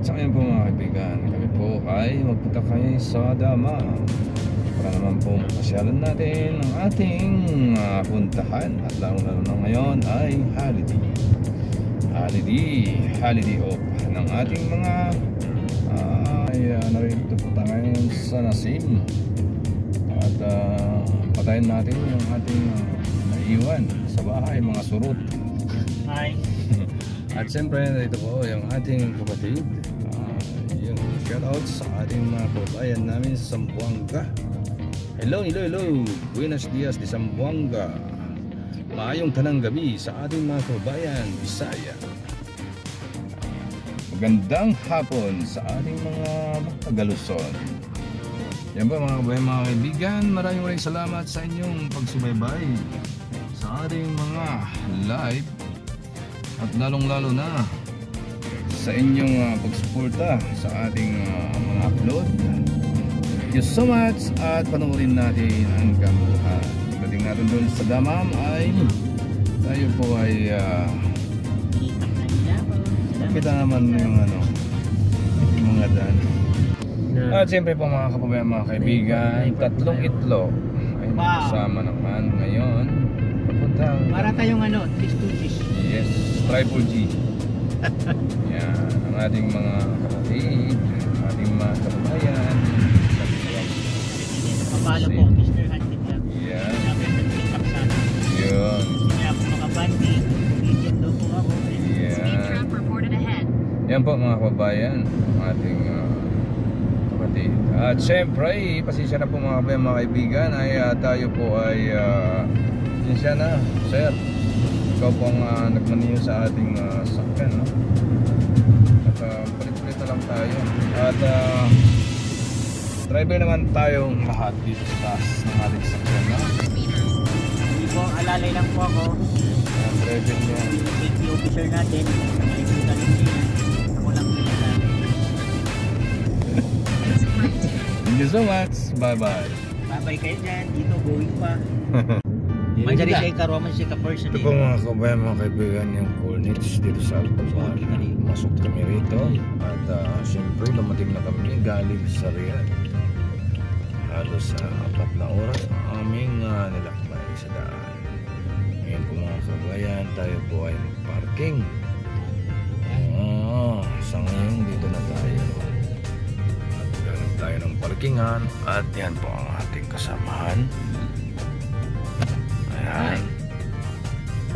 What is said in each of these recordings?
So ngayon po mga kaibigan, kami po ay magpunta kayo sa Damam para naman po mapasyalan natin ang ating puntahan. At lalo na ngayon ay holiday off ng ating mga narito po tayo ngayon sa Nasim. At patayin natin yung ating naiwan sa bahay, mga surut. Hi. At siyempre dito po yung ating kapatid, yung shoutout sa ating mga kababayan namin sa Zamboanga. Hello Buenos dias de Zamboanga. Maayong tanang gabi sa ating mga kababayan Bisaya. Magandang hapon sa ating mga Tagaluson. Yan ba mga kababayan, mga kaibigan, maraming salamat sa inyong pagsubaybay sa ating mga live. At lalong-lalo na sa inyong pagsuporta sa ating mga upload. Thank you so much. At panoorin natin ang kabuuan. Pagdating natin doon sa Damam ay tayo po ay kita naman yung yung mga daan. At siyempre po mga kababayan, mga kaibigan, tatlong itlog ay kasama naman ngayon. Para tayong tis-to-tis. Yes, Triple G. Yan, ang ating mga kapatid, ating mga kababayan. Mapalo po, Mr. Hunting Club. Yan. Yun. Kaya po makabandi. Medium daw po ako. Yan. Yan po mga kababayan, ang ating kapatid. At syempre, pasensya na po mga kababayan, mga kaibigan, ay tayo po ay pasensya na, sir. Ikaw po ang nagmaniyo sa ating sakyan, no? At palit-palit na lang tayo. At driver naman tayong lahat dito sa taas ng ating sakyan, no? Hindi po, alalay lang po ako. Driver niya. Safety officer natin. Ako lang pinala. Thank you so much. Bye-bye. Bye-bye kayo dyan. Dito, going pa. Manjari siya ikaroon siya ka-person. Ito po mga kabayan, mga kaibigan, yung Coolnits dito sa Altabar. Masok kami rito. At siyempre lumating na kami galing sa Riyadh. Halos 4 na oras ang aming nilakbay sa daan. Ngayon po mga kabayan, tayo po ay parking. Sa ngayon dito na tayo. At galing tayo ng parkingan. At yan po ang ating kasamahan.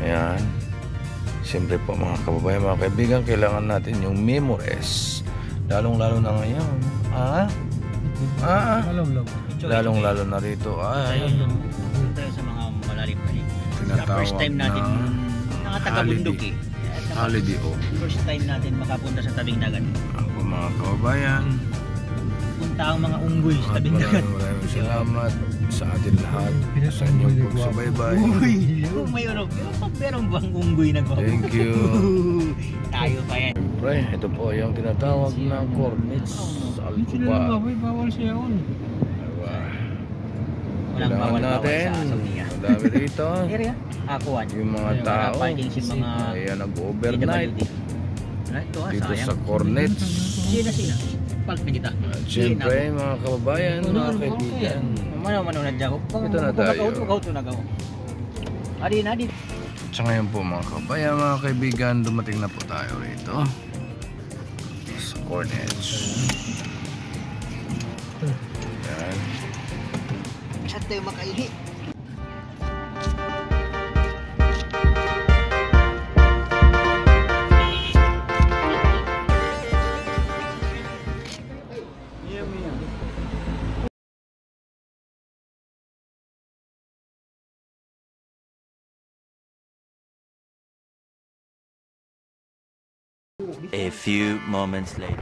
Ayan. Siyempre po mga kababayan, mga kaibigan, kailangan natin yung memories. Lalong-lalo na ngayon. Lalong-lalo na rito ay tayo sa mga malalim-lalim. First time natin nakataga-bundok eh. Holiday off. First time natin makapunta sa tabing dagat. Ako mga kababayan, punta ang mga unggoy sa tabing dagat. Maraming salamat sa atin lahat sa inyong pagsubaybay. Kung meron bang unggoy na gwapo? Thank you. Tayo pa yan. Siyempre, ito po yung tinatawag na Coolnits sa Altabar. Bawal siya yun. Walang bawal natin. sa Saudiya. Madami dito. Area? Akuan. Yung mga tao. Mga Ayan, nag-overnight ito dito sayang. sa Coolnits. Sina. Palk na kita. At siyempre, mga kababayan, mga kaibigan, Mano na dyan ko. Ito na tayo. Pagkauto na gaw. Adi. sa ngayon po mga kabayan, mga kaibigan, dumating na po tayo rito sa Coolnits. Yan. Saan tayo makaihi? A few moments later.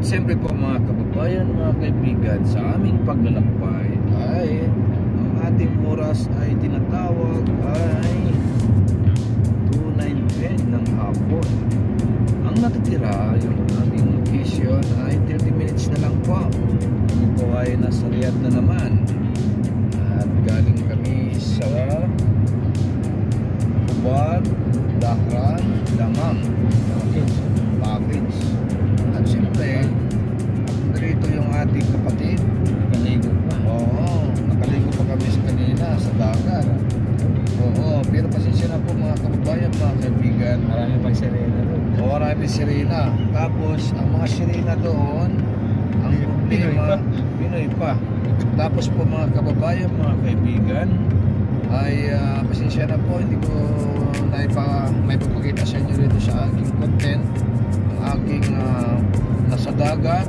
At siyempre po mga kababayan, mga kaibigan, sa aming paglalakbay ay ang ating oras ay tinatawag ay 2:09 ng hapon. Ang natitira, yung aming location ay 30 minutes na lang po. Kami po ay nasa Riyadh na naman. At galing kami sa Kubar, Dhahran, Dammam package. At siyempre narito yung ating kapatid. Nakaligo pa. Oo, nakaligo pa kami sa kanina sa dagat. Oo, pero pasensya na po mga kababayan, mga kaibigan. Marami pang sirena doon. O marami sirena. Tapos ang mga sirena doon, ang problema, Pinoy pa. Tapos po mga kababayan, mga kaibigan, ay pasensya na po, hindi ko may papakita sa inyo rito sa aking content. Ang aking nasa dagat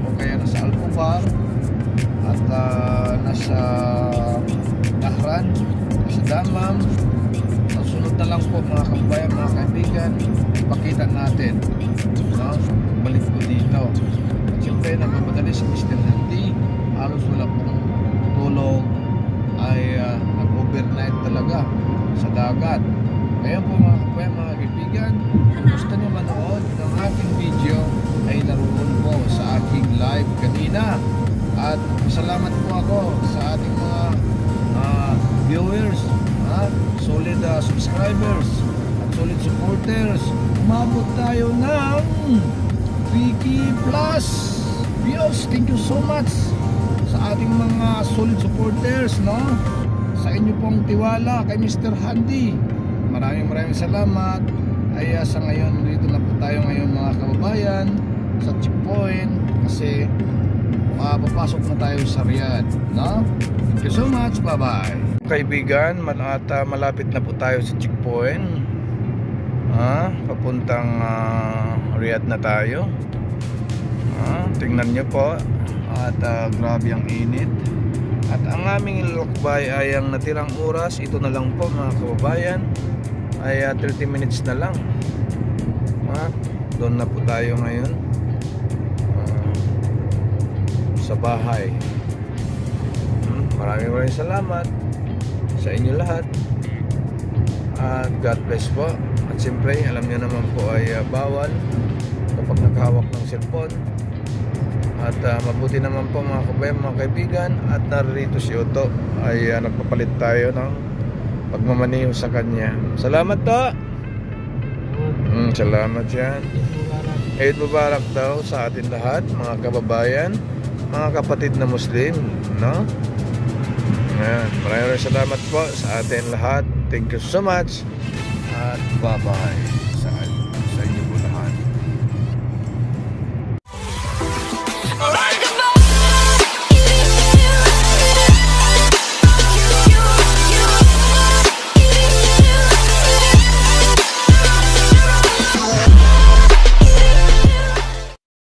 o kaya nasa Al-Kubar at nasa Dhahran, nasa Dammam. Ang sunod na lang po mga kababayan, mga kaibigan, ipakita natin, no? Balik ko dito. At siyempre nagmamadali si Mr. Handy, halos wala pong tulog, ay nag-overnight talaga sa dagat. Kaya po mga kababayan, mga kaibigan, kung gusto niyo manood ng aking video ay naroon po sa aking live kanina. At salamat po ako sa ating mga viewers, solid subscribers at solid supporters. Umabot tayo ng 3K plus views. Thank you so much sa ating mga solid supporters, no? Sa inyo pong tiwala kay Mr. Handy. Maraming salamat. Ay sa ngayon, dito na po tayo ngayon mga kababayan sa checkpoint kasi papasok na tayo sa Riyadh, no? Thank you so much, bye bye. Kaibigan, malapit na po tayo sa checkpoint. Papuntang Riyadh na tayo. Tingnan nyo po. At grabe ang init. At ang aming lakbay ay ang natirang oras, ito na lang po mga kababayan, ay 30 minutes na lang. Doon na po tayo ngayon sa bahay. Maraming salamat sa inyo lahat. At God bless po. At siyempre alam niyo naman po ay bawal kapag naghawak ng cellphone. At mabuti naman po mga kabayan, mga kaibigan. At narito si Otto ay nagpapalit tayo ng pagmamaniho sa kanya. Salamat to. Salamat yan. Eid Mubarak daw sa atin lahat, mga kababayan, mga kapatid na Muslim, no? Maraming salamat po sa atin lahat. Thank you so much. At bye bye.